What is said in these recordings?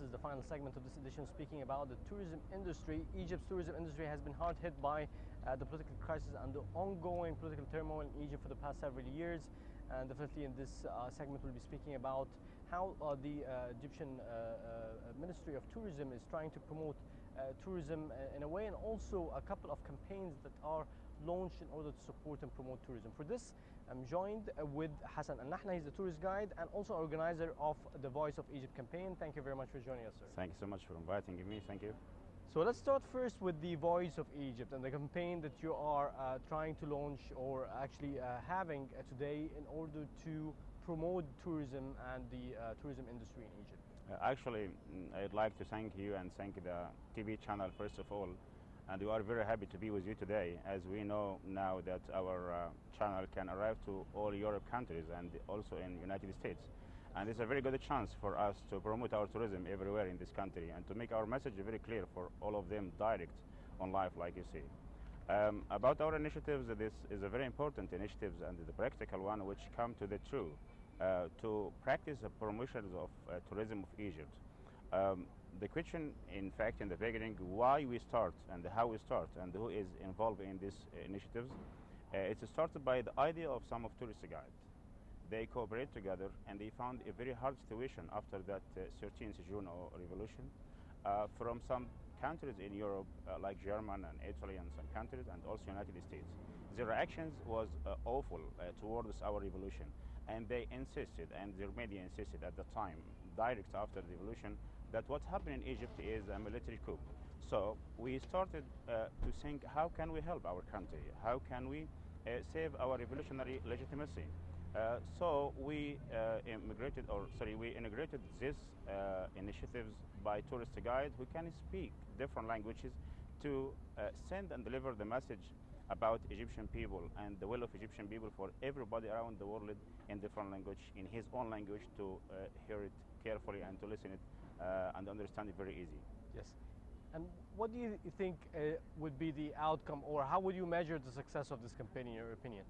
is the final segment of this edition, speaking about the tourism industry. Egypt's tourism industry has been hard hit by the political crisis and the ongoing political turmoil in Egypt for the past several years. And definitely in this segment, we'll be speaking about how the Egyptian Ministry of Tourism is trying to promote tourism in a way, and also a couple of campaigns that are launched in order to support and promote tourism. For this, I'm joined with Hassan and Nahla. He's the tourist guide and also organizer of the Voice of Egypt campaign. Thank you very much for joining us, sir. Thank you so much for inviting me. Thank you. So let's start first with the Voice of Egypt and the campaign that you are trying to launch, or actually having today, in order to promote tourism and the tourism industry in Egypt. Actually, I'd like to thank you and thank the TV channel first of all. And we are very happy to be with you today, as we know now that our channel can arrive to all Europe countries and also in United States. And it's a very good chance for us to promote our tourism everywhere in this country and to make our message very clear for all of them direct on live, like you see. About our initiatives, this is a very important initiative and the practical one, which come to the true to practice the promotions of tourism of Egypt. The question, in fact, in the beginning, why we start and how we start and who is involved in these initiatives, it's started by the idea of some of tourist guides. They cooperate together and they found a very hard situation after that 13th June revolution from some countries in Europe like Germany and Italy and some countries, and also United States. The reactions was awful towards our revolution, and they insisted, and their media insisted at the time, direct after the revolution, that what happened in Egypt is a military coup. So we started to think, how can we help our country? How can we save our revolutionary legitimacy? So we integrated these initiatives by tourist guide who can speak different languages to send and deliver the message about Egyptian people and the will of Egyptian people for everybody around the world in different language, in his own language, to hear it carefully and to listen it and understand it very easy. Yes. And what do you think would be the outcome, or how would you measure the success of this campaign in your opinion?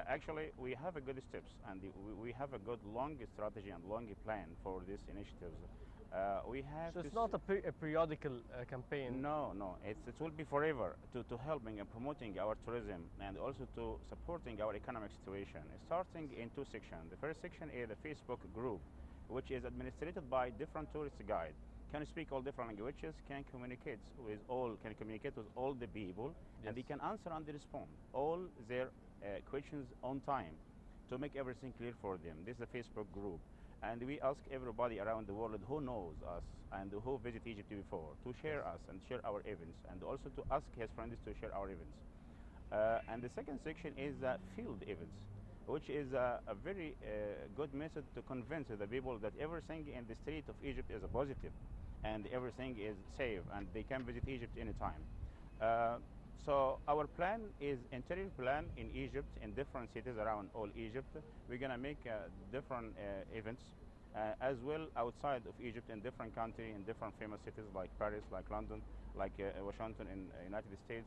Actually, we have a good steps, and we have a good long strategy and long plan for these initiatives. We have. So it's not a periodical campaign. No. It will be forever to helping and promoting our tourism and also to supporting our economic situation. Starting in two sections. The first section is the Facebook group, which is administered by different tourist guides. Can speak all different languages, can communicate with all the people, yes. And they can answer and respond all their questions on time to make everything clear for them. This is a Facebook group, and we ask everybody around the world who knows us and who visited Egypt before to share us and share our events, and also to ask his friends to share our events. And the second section is field events, which is a very good method to convince the people that everything in the street of Egypt is a positive and everything is safe and they can visit Egypt anytime. So our plan is interior plan in Egypt, in different cities around all Egypt. We're going to make different events as well outside of Egypt, in different countries, in different famous cities like Paris, like London, like Washington in United States.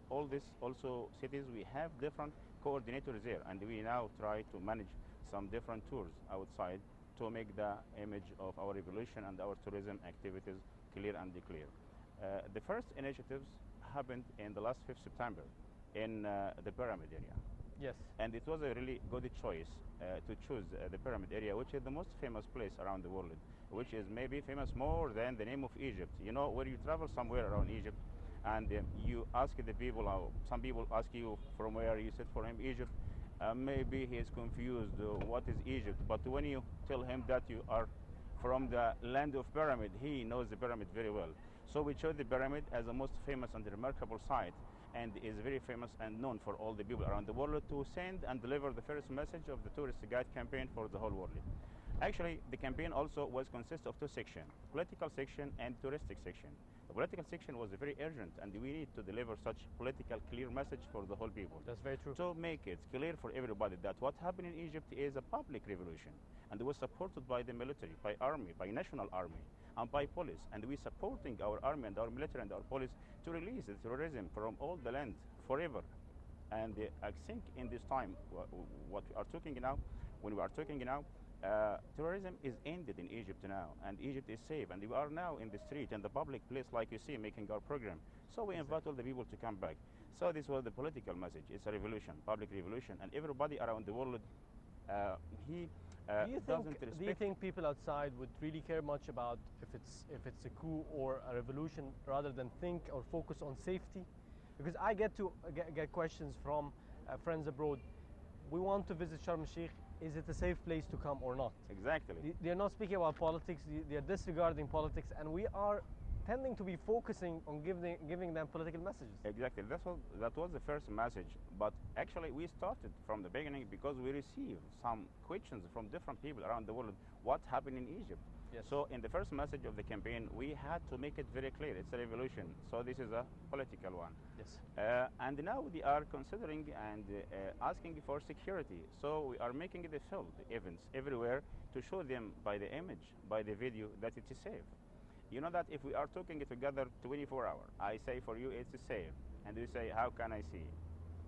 All these also cities, we have different coordinators there, and we now try to manage some different tours outside to make the image of our revolution and our tourism activities clear and clear. The first initiatives happened in the last 5th September in the Pyramid area. Yes. And it was a really good choice to choose the Pyramid area, which is the most famous place around the world, which is maybe famous more than the name of Egypt. You know, when you travel somewhere around Egypt and you ask the people, some people ask you from where, you said for him Egypt, maybe he is confused, what is Egypt? But when you tell him that you are from the land of pyramid, he knows the pyramid very well. So we chose the pyramid as the most famous and remarkable site, and is very famous and known for all the people around the world to send and deliver the first message of the tourist guide campaign for the whole world. Actually, the campaign also was consist of two sections, political section and touristic section. The political section was very urgent, and we need to deliver such political clear message for the whole people. That's very true. To make it clear for everybody that what happened in Egypt is a public revolution, and it was supported by the military, by army, by national army, and by police. And we supporting our army and our military and our police to release the terrorism from all the land forever. And I think in this time, what we are talking now, when we are talking now, Terrorism is ended in Egypt now, and Egypt is safe, and we are now in the street, in the public place, like you see, making our program. So we invite all the people to come back. So this was the political message. It's a revolution, public revolution, and everybody around the world, he doesn't respect. Do you think people outside would really care much about if it's a coup or a revolution, rather than think or focus on safety? Because I get questions from friends abroad. We want to visit Sharm el-Sheikh. Is it a safe place to come or not? Exactly. They're not speaking about politics. They're disregarding politics, and we are tending to be focusing on giving them political messages. Exactly. That was the first message. But actually, we started from the beginning because we received some questions from different people around the world. What happened in Egypt? Yes. So in the first message of the campaign, we had to make it very clear. It's a revolution. So this is a political one. Yes. And now they are considering and asking for security. So we are making the field events everywhere to show them by the image, by the video, that it is safe. You know that if we are talking together 24 hours, I say for you it's safe, and you say, how can I see?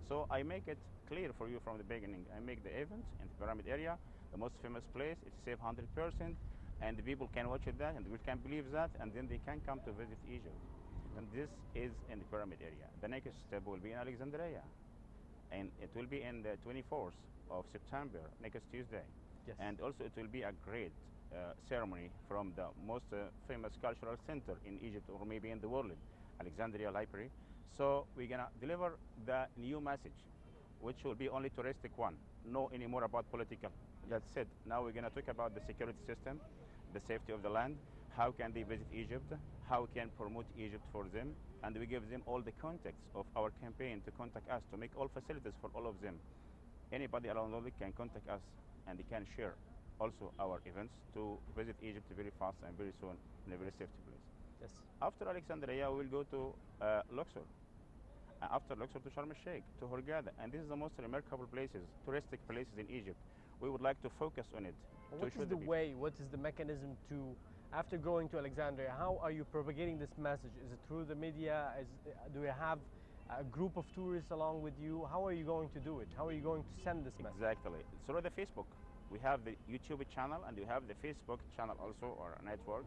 So I make it clear for you from the beginning. I make the event in the pyramid area, the most famous place. It's safe 100%, and the people can watch that, and we can believe that, and then they can come to visit Egypt. And this is in the pyramid area. The next step will be in Alexandria, and it will be in the 24th of September, next Tuesday. Yes. And also it will be a great ceremony from the most famous cultural center in Egypt, or maybe in the world, Alexandria Library. So we're gonna deliver the new message, which will be only touristic one, no anymore about political. That's it. Now we're gonna talk about the security system, the safety of the land, how can they visit Egypt, how can promote Egypt for them, and we give them all the contacts of our campaign to contact us, to make all facilities for all of them. Anybody around the world can contact us, and they can share also our events to visit Egypt very fast and very soon in a very safety place. Yes. After Alexandria, we will go to Luxor. After Luxor, to Sharm el-Sheikh, to Hurghada, and this is the most remarkable places, touristic places in Egypt. We would like to focus on it. What is the way, what is the mechanism to, after going to Alexandria, how are you propagating this message? Is it through the media? Do you have a group of tourists along with you? How are you going to do it? How are you going to send this message? Exactly. Through the Facebook. We have the YouTube channel, and we have the Facebook channel also, or a network.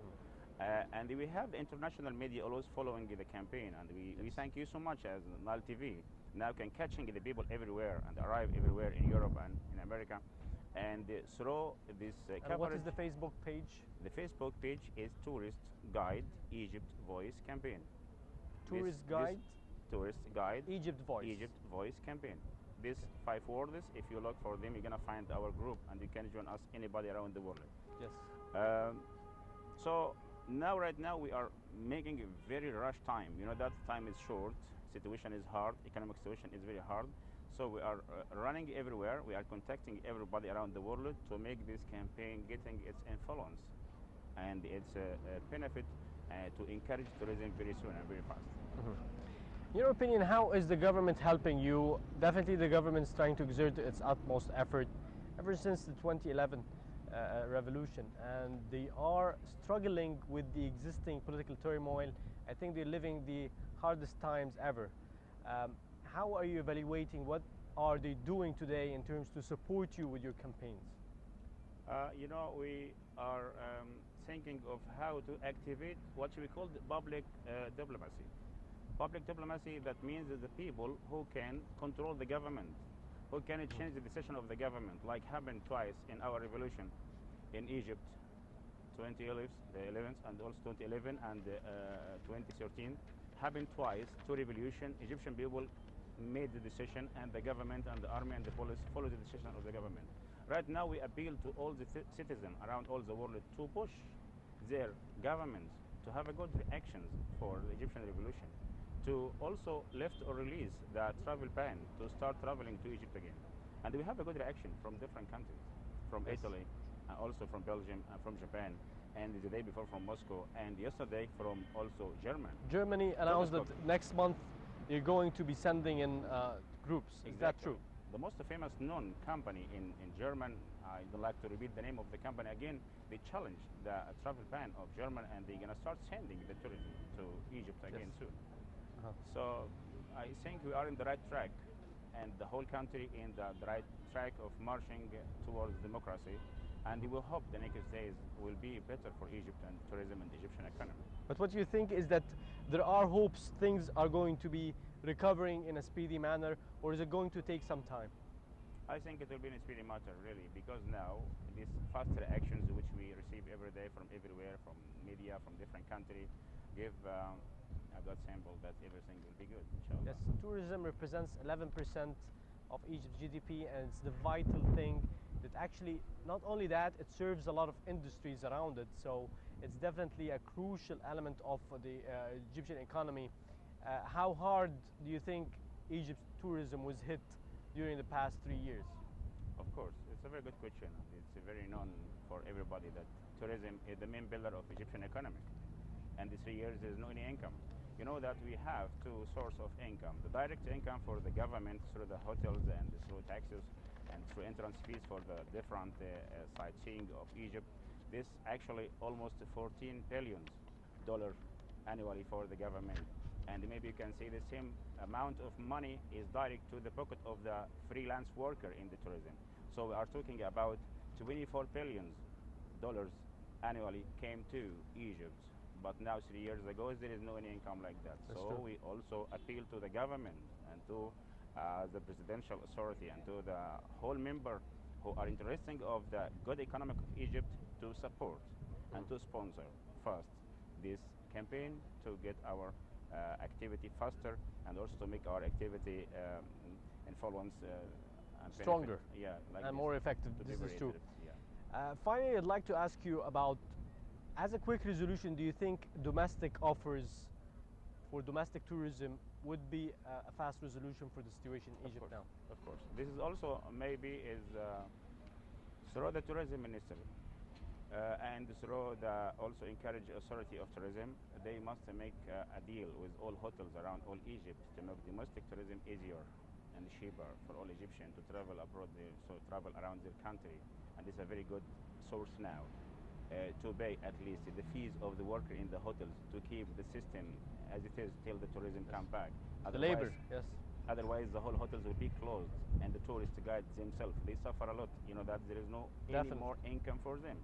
And we have the international media always following the campaign, and we thank you so much as Nile TV now can catching the people everywhere and arrive everywhere in Europe and in America. And through this and what is the Facebook page? The Facebook page is Tourist Guide Egypt Voice Campaign. Tourist Guide? Tourist Guide Egypt Voice. Egypt Voice Campaign. These 5 words, if you look for them, you're gonna find our group, and you can join us, anybody around the world. Yes. So now, right now, we are making a very rush time. You know that time is short, situation is hard, economic situation is very hard. So we are running everywhere. We are contacting everybody around the world to make this campaign getting its influence and its benefit to encourage tourism very soon and very fast. In your opinion, how is the government helping you? Definitely the government is trying to exert its utmost effort ever since the 2011 revolution, and they are struggling with the existing political turmoil. I think they're living the hardest times ever. How are you evaluating? What are they doing today in terms to support you with your campaigns? You know, we are thinking of how to activate what we call the public diplomacy. Public diplomacy, that means that the people who can control the government, who can change the decision of the government, like happened twice in our revolution in Egypt, 2011 and also 2011 and 2013, happened twice, 2 revolutions. Egyptian people made the decision, and the government and the army and the police followed the decision of the government. Right now, we appeal to all the citizens around all the world to push their governments to have a good reactions for the Egyptian revolution, to also lift or release the travel ban, to start traveling to Egypt again. And we have a good reaction from different countries, from Italy, also from Belgium, and from Japan, and the day before from Moscow, and yesterday from also Germany. Germany announced that next month you're going to be sending in groups. Is that true? The most famous known company in German, I don't like to repeat the name of the company again, they challenged the travel ban of Germany, and they're going to start sending the tourism to Egypt again soon. So I think we are in the right track, and the whole country in the right track of marching towards democracy And we will hope the next days will be better for Egypt and tourism and Egyptian economy. But what you think is that there are hopes things are going to be recovering in a speedy manner, or is it going to take some time? I think it will be in a speedy matter, really, because now these fast reactions which we receive every day from everywhere, from media, from different countries, give a God symbol that everything will be good, inshallah. Yes, tourism represents 11% of Egypt's GDP, and it's the vital thing that actually, not only that, it serves a lot of industries around it. So it's definitely a crucial element of the Egyptian economy. How hard do you think Egypt's tourism was hit during the past 3 years? Of course, it's a very good question. It's very known for everybody that tourism is the main pillar of Egyptian economy. And these 3 years there is no any income. You know that we have two sources of income. The direct income for the government through the hotels and through taxes and through entrance fees for the different sightseeing of Egypt. This actually almost $14 billion annually for the government. And maybe you can see the same amount of money is direct to the pocket of the freelance worker in the tourism. So we are talking about $24 billion annually came to Egypt. But now 3 years ago, there is no any income like that. That's so true. we also appeal to the government and to the presidential authority and to the whole member who are interested of the good economic of Egypt to support and to sponsor first this campaign to get our activity faster and also to make our activity influence and Stronger. benefit, yeah, like And this, more effective. to be This is very true. interested, yeah. Finally, I'd like to ask you about, as a quick resolution, do you think domestic offers for domestic tourism would be a fast resolution for the situation in Egypt now? Of course. This is also maybe is through the tourism ministry and through the also encourage authority of tourism. They must make a deal with all hotels around all Egypt to make domestic tourism easier and cheaper for all Egyptians to travel abroad, so travel around their country. And this is a very good source now to pay at least the fees of the worker in the hotels to keep the system as it is till the tourism come back. The labor, yes. Otherwise, the whole hotels will be closed, and the tourist guides themselves, they suffer a lot. You know that there is no any Definitely. more income for them.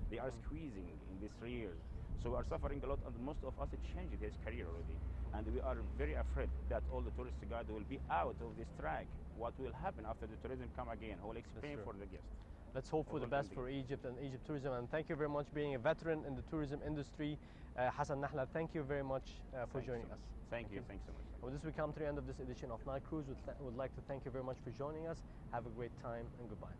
They are squeezing in these 3 years. So we are suffering a lot, and most of us changed his career already. And we are very afraid that all the tourist guides will be out of this track. What will happen after the tourism come again? Who will explain true. for the guests? Let's hope for the best for Egypt and Egypt tourism. And thank you very much, being a veteran in the tourism industry. Hassan, Nahla, thank you very much for joining us. Thank you. Thanks so much. With this, we come to the end of this edition of Nile Cruise. Would like to thank you very much for joining us. Have a great time and goodbye.